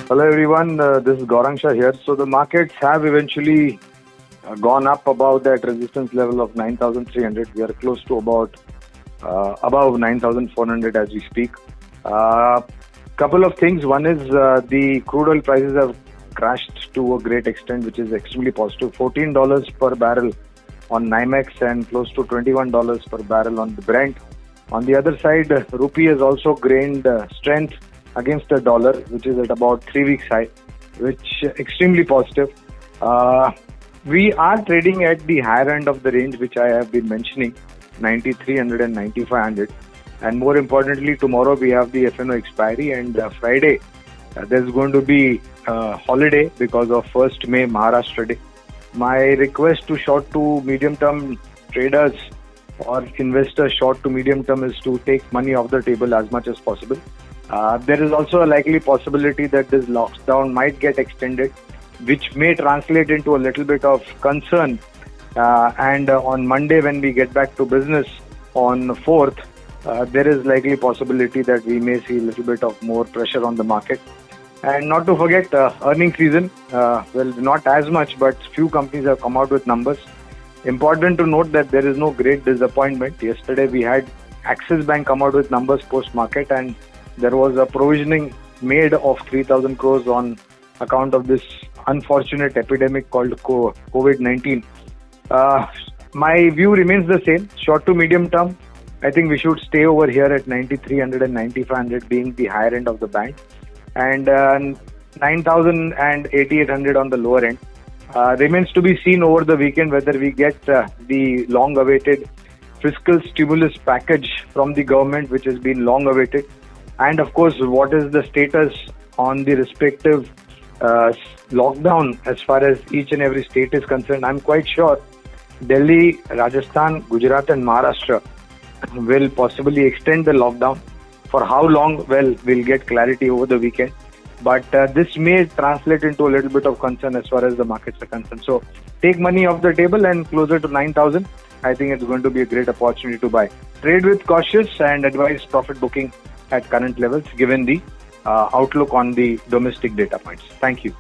Hello everyone, this is Gaurang Shah here. So the markets have eventually gone up above that resistance level of 9,300. We are close to about above 9,400 as we speak. Couple of things. One is the crude oil prices have crashed to a great extent, which is extremely positive. $14 per barrel on NYMEX and close to $21 per barrel on the Brent. On the other side, rupee has also gained strength against the dollar, which is at about 3 weeks high, which extremely positive. We are trading at the higher end of the range, which I have been mentioning, 9,300 and 9,500. And more importantly, tomorrow we have the FNO expiry, and Friday there's going to be holiday because of 1st May Maharashtra Day. My request to short to medium term traders or investors short to medium term is to take money off the table as much as possible. There is also a likely possibility that this lockdown might get extended, which may translate into a little bit of concern. And on Monday, when we get back to business on 4th, there is likely possibility that we may see a little bit of more pressure on the market. And not to forget, earnings season, well, not as much, but few companies have come out with numbers. Important to note that there is no great disappointment. Yesterday, we had Axis Bank come out with numbers post-market, and there was a provisioning made of 3,000 crores on account of this unfortunate epidemic called COVID-19. My view remains the same. Short to medium term, I think we should stay over here at 9,300 and 9,500 being the higher end of the band, and 9,000 and 8,800 on the lower end. Remains to be seen over the weekend whether we get the long-awaited fiscal stimulus package from the government, which has been long-awaited. And of course, what is the status on the respective lockdown as far as each and every state is concerned. I'm quite sure Delhi, Rajasthan, Gujarat and Maharashtra will possibly extend the lockdown. For how long? Well, we'll get clarity over the weekend. But this may translate into a little bit of concern as far as the markets are concerned. So take money off the table and closer to 9,000. I think it's going to be a great opportunity to buy. Trade with cautious and advise profit booking at current levels given the outlook on the domestic data points. Thank you.